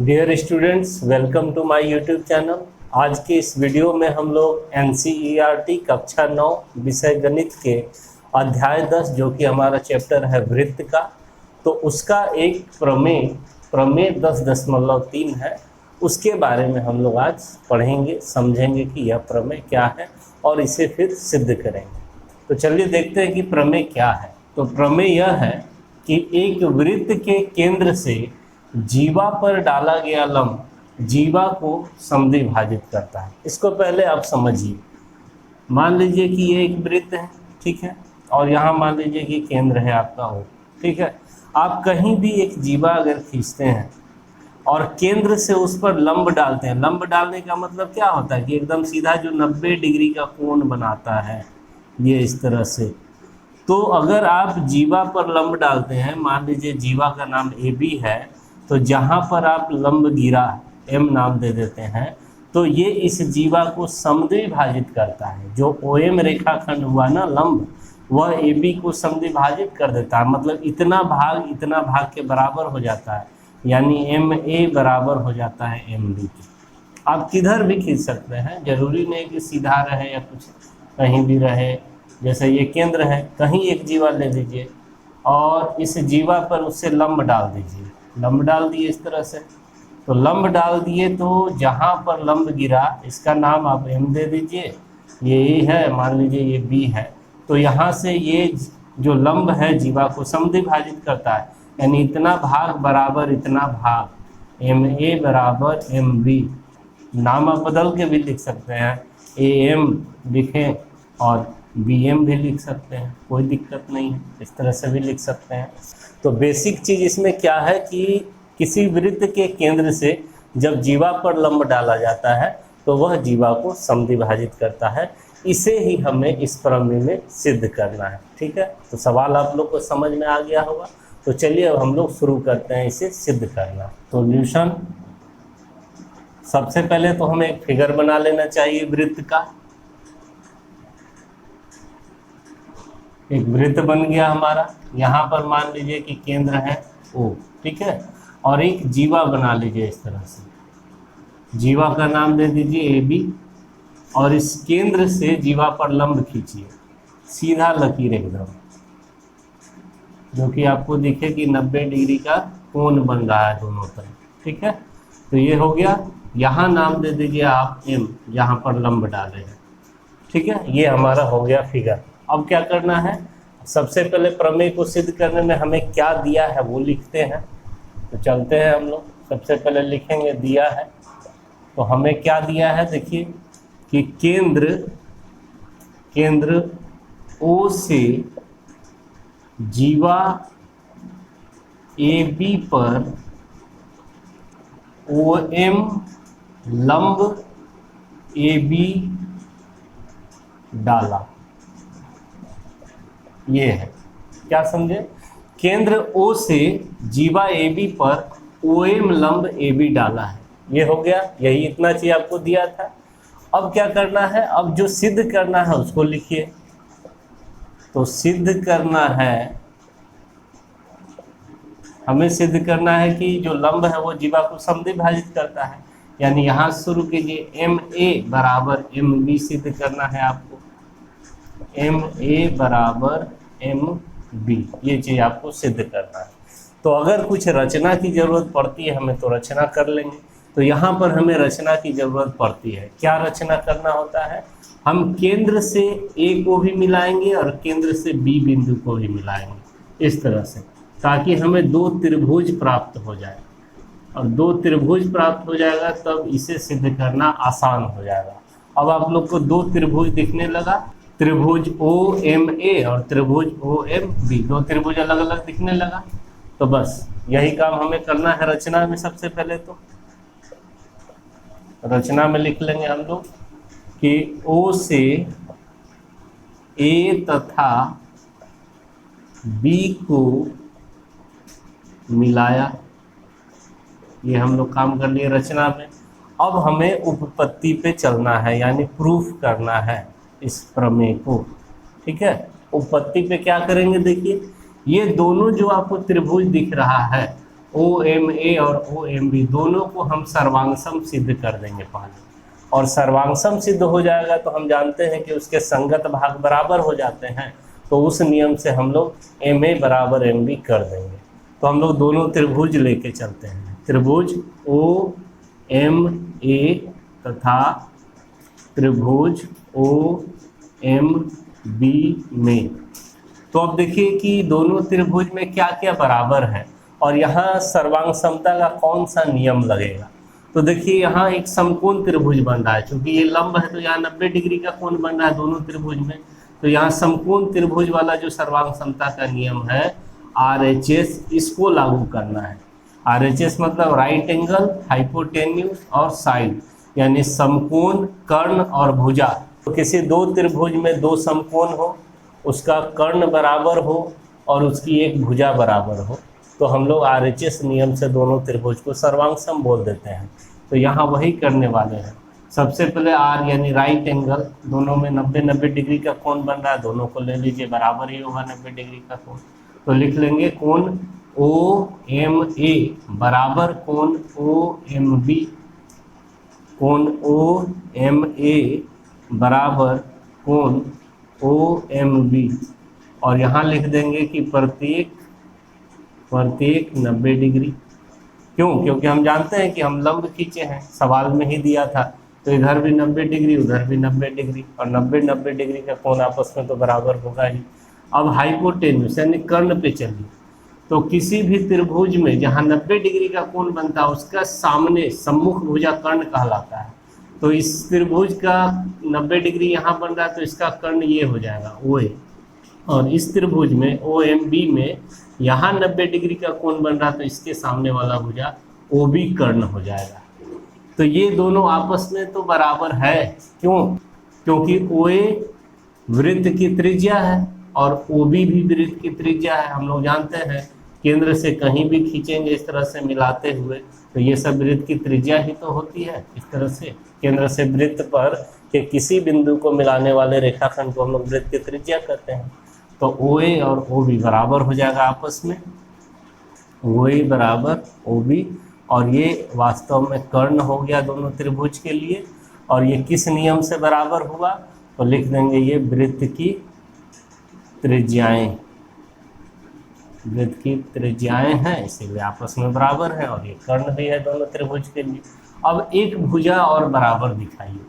Dear students, welcome to my YouTube channel. आज के इस वीडियो में हम लोग NCERT कक्षा 9 विषय गणित के अध्याय 10 जो कि हमारा चैप्टर है वृत्त का, तो उसका एक प्रमेय 10.3 है। उसके बारे में हम लोग आज पढ़ेंगे, समझेंगे कि यह प्रमेय क्या है और इसे फिर सिद्ध करेंगे। तो चलिए देखते हैं कि प्रमेय क्या है। तो प्रमेय यह है कि एक वृत्त के केंद्र से जीवा पर डाला गया लंब जीवा को समद्विभाजित करता है। इसको पहले आप समझिए। मान लीजिए कि ये एक वृत्त है, ठीक है, और यहाँ मान लीजिए कि केंद्र है आपका O, ठीक है। आप कहीं भी एक जीवा अगर खींचते हैं और केंद्र से उस पर लंब डालते हैं, लंब डालने का मतलब क्या होता है कि एकदम सीधा जो 90 डिग्री का कोण बनाता है, ये इस तरह से। तो अगर आप जीवा पर लंब डालते हैं, मान लीजिए जीवा का नाम AB है, तो जहाँ पर आप लंब गिरा M नाम दे देते हैं, तो ये इस जीवा को समद्विभाजित करता है। जो OM रेखाखंड हुआ ना लंब, वह AB को समद्विभाजित कर देता है। मतलब इतना भाग के बराबर हो जाता है, यानी MA बराबर हो जाता है MB के। आप किधर भी खींच सकते हैं, जरूरी नहीं कि सीधा रहे या कुछ कहीं भी रहे। जैसे ये केंद्र है, कहीं एक जीवा ले लीजिए और इस जीवा पर उससे लंब डाल दीजिए। लंब डाल दिए इस तरह से, तो लंब डाल दिए तो जहाँ पर लंब गिरा इसका नाम आप M दे दीजिए। ये A है, मान लीजिए ये B है, तो यहाँ से ये जो लंब है जीवा को समद्विभाजित करता है, यानी इतना भाग बराबर इतना भाग, MA बराबर MB। नाम आप बदल के भी लिख सकते हैं, AM लिखें और BM भी लिख सकते हैं, कोई दिक्कत नहीं है, इस तरह से भी लिख सकते हैं। तो बेसिक चीज़ इसमें क्या है कि किसी वृत्त के केंद्र से जब जीवा पर लंब डाला जाता है तो वह जीवा को समद्विभाजित करता है। इसे ही हमें इस प्रमेय में सिद्ध करना है, ठीक है। तो सवाल आप लोग को समझ में आ गया होगा। तो चलिए अब हम लोग शुरू करते हैं इसे सिद्ध करना। तो सॉल्यूशन, सबसे पहले तो हमें एक फिगर बना लेना चाहिए वृत्त का। एक वृत्त बन गया हमारा, यहाँ पर मान लीजिए कि केंद्र है O, ठीक है, और एक जीवा बना लीजिए इस तरह से। जीवा का नाम दे दीजिए AB और इस केंद्र से जीवा पर लंब खींचिए, सीधा लकीर एकदम, जो कि आपको दिखे कि 90 डिग्री का कोण बन रहा है दोनों तरफ, ठीक है। तो ये हो गया। यहाँ नाम दे दीजिए आप M, जहाँ पर लंब डाले हैं, ठीक है। ये हमारा हो गया फिगर। अब क्या करना है, सबसे पहले प्रमेय को सिद्ध करने में हमें क्या दिया है वो लिखते हैं। तो चलते हैं हम लोग, सबसे पहले लिखेंगे दिया है। तो हमें क्या दिया है, देखिए कि केंद्र O से जीवा AB पर OM लंब AB डाला। ये है, क्या समझे, केंद्र O से जीवा AB पर OM लंब AB डाला है। ये हो गया, यही इतना चीज आपको दिया था। अब क्या करना है, अब जो सिद्ध करना है उसको लिखिए। तो सिद्ध करना है, हमें सिद्ध करना है कि जो लंब है वो जीवा को समद्विभाजित करता है, यानी यहाँ शुरू कीजिए MA बराबर MB सिद्ध करना है आपको। MA बराबर MB, ये चीज़ आपको सिद्ध करना है। तो अगर कुछ रचना की ज़रूरत पड़ती है हमें, तो रचना कर लेंगे। तो यहाँ पर हमें रचना की ज़रूरत पड़ती है। क्या रचना करना होता है, हम केंद्र से A को भी मिलाएंगे और केंद्र से B बिंदु को भी मिलाएंगे इस तरह से, ताकि हमें दो त्रिभुज प्राप्त हो जाए। और दो त्रिभुज प्राप्त हो जाएगा तब इसे सिद्ध करना आसान हो जाएगा। अब आप लोग को दो त्रिभुज दिखने लगा, त्रिभुज OMA और त्रिभुज OMB, दो त्रिभुज अलग अलग दिखने लगा। तो बस यही काम हमें करना है रचना में। सबसे पहले तो रचना में लिख लेंगे हम लोग कि O से A तथा B को मिलाया। ये हम लोग काम कर लिए रचना में। अब हमें उपपत्ति पे चलना है, यानी प्रूफ करना है इस प्रमेय को, ठीक है। उपपत्ति पे क्या करेंगे, देखिए ये दोनों जो आपको त्रिभुज दिख रहा है OMA और OMB दोनों को हम सर्वांगसम सिद्ध कर देंगे पहले, और सर्वांगसम सिद्ध हो जाएगा तो हम जानते हैं कि उसके संगत भाग बराबर हो जाते हैं, तो उस नियम से हम लोग MA बराबर MB कर देंगे। तो हम लोग दोनों त्रिभुज लेके चलते हैं, त्रिभुज OMA तथा त्रिभुज OMB में। तो अब देखिए कि दोनों त्रिभुज में क्या क्या बराबर है और यहाँ सर्वांग समता का कौन सा नियम लगेगा। तो देखिए यहाँ एक समकोण त्रिभुज बन रहा है, क्योंकि ये लंब है तो यहाँ 90 डिग्री का कोण बन रहा है दोनों त्रिभुज में। तो यहाँ समकोण त्रिभुज वाला जो सर्वांग समता का नियम है RHS, इसको लागू करना है। RHS मतलब राइट एंगल, हाइपोटेन्यूज और साइड, यानी समकोण, कर्ण और भुजा। तो किसी दो त्रिभुज में दो समकोण हो, उसका कर्ण बराबर हो और उसकी एक भुजा बराबर हो, तो हम लोग RHS नियम से दोनों त्रिभुज को सर्वांगसम बोल देते हैं। तो यहाँ वही करने वाले हैं। सबसे पहले R यानी राइट एंगल, दोनों में 90 डिग्री का कोण बन रहा है, दोनों को ले लीजिए, बराबर ही होगा 90 डिग्री का कोण। तो लिख लेंगे कोण OMA बराबर कोण OMB, कोण OMA बराबर कोण OMB, और यहाँ लिख देंगे कि प्रत्येक 90 डिग्री। क्यों? क्योंकि हम जानते हैं कि हम लंब खींचे हैं, सवाल में ही दिया था, तो इधर भी 90 डिग्री, उधर भी 90 डिग्री, और 90 डिग्री का कोण आपस में तो बराबर होगा ही। अब हाइपोटेन्यूज यानी कर्ण पे चलिए। तो किसी भी त्रिभुज में जहाँ 90 डिग्री का कोण बनता है उसका सामने सम्मुख भुजा कर्ण कहलाता है। तो इस त्रिभुज का 90 डिग्री यहाँ बन रहा है तो इसका कर्ण ये हो जाएगा OA, और इस त्रिभुज में OMB में यहाँ 90 डिग्री का कोण बन रहा है तो इसके सामने वाला भुजा OB कर्ण हो जाएगा। तो ये दोनों आपस में तो बराबर है। क्यों? क्योंकि OA वृत्त की त्रिज्या है और OB भी वृत्त की त्रिज्या है। हम लोग जानते हैं केंद्र से कहीं भी खींचेंगे इस तरह से मिलाते हुए तो ये सब वृत्त की त्रिज्या ही तो होती है। इस तरह से केंद्र से वृत्त पर के किसी बिंदु को मिलाने वाले रेखाखंड को हम लोग वृत्त की त्रिज्या कहते हैं। तो OA और OB बराबर हो जाएगा आपस में, OA बराबर OB, और ये वास्तव में कर्ण हो गया दोनों त्रिभुज के लिए। और ये किस नियम से बराबर हुआ? तो लिख देंगे ये वृत्त की त्रिज्याएं, वृत्त की त्रिज्याएं हैं, इसीलिए आपस में बराबर है, और ये कर्ण भी है दोनों त्रिभुज के लिए। अब एक भुजा और बराबर दिखाइए।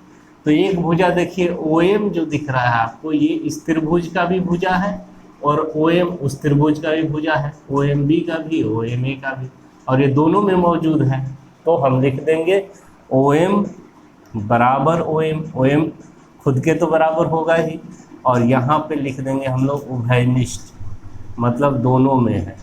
तो एक भुजा देखिए OM जो दिख रहा है आपको, ये इस त्रिभुज का भी भुजा है और OM उस त्रिभुज का भी भुजा है, OMB का भी, OMA का भी, और ये दोनों में मौजूद है। तो हम लिख देंगे OM बराबर OM खुद के तो बराबर होगा ही, और यहाँ पे लिख देंगे हम लोग उभयनिष्ठ, मतलब दोनों में है।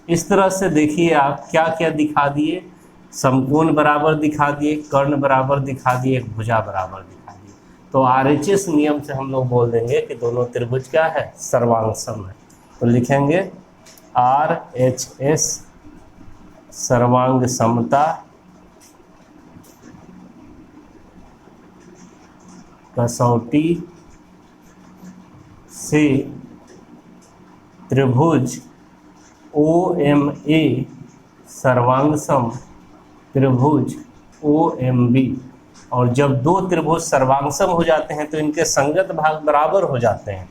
इस तरह से देखिए आप क्या क्या दिखा दिए, समकोण बराबर दिखा दिए, कर्ण बराबर दिखा दिए, एक भुजा बराबर दिखा दिए। तो RHS नियम से हम लोग बोल देंगे कि दोनों त्रिभुज क्या है? सर्वांगसम है। तो लिखेंगे RHS सर्वांग समता कसौटी से त्रिभुज OMA सर्वांगसम त्रिभुज OMB, और जब दो त्रिभुज सर्वांगसम हो जाते हैं तो इनके संगत भाग बराबर हो जाते हैं।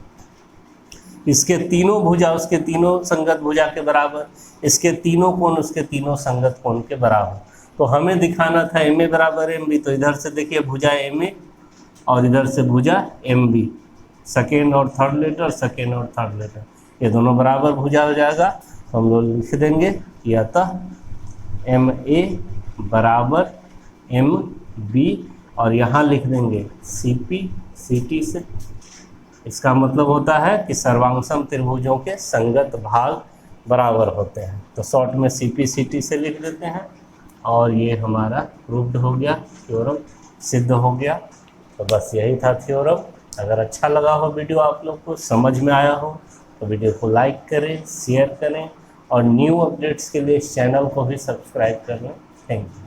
इसके तीनों भुजा उसके तीनों संगत भुजा के बराबर, इसके तीनों कोण उसके तीनों संगत कोण के बराबर। तो हमें दिखाना था MA बराबर MB, तो इधर से देखिए भुजा MA और इधर से भुजा MB, सेकेंड और थर्ड लेटर, सेकेंड और थर्ड लेटर, ये दोनों बराबर भुजा हो जाएगा। तो हम लोग लिख देंगे कि अतः MA बराबर MB, और यहाँ लिख देंगे CP CT से। इसका मतलब होता है कि सर्वांगसम त्रिभुजों के संगत भाग बराबर होते हैं। तो शॉर्ट में CP CT से लिख देते हैं, और ये हमारा प्रूव्ड हो गया, थ्योरम सिद्ध हो गया। तो बस यही था थ्योरम। अगर अच्छा लगा हो वीडियो, आप लोग को समझ में आया हो, तो वीडियो को लाइक करें, शेयर करें, और न्यू अपडेट्स के लिए इस चैनल को भी सब्सक्राइब कर लें। Thank you.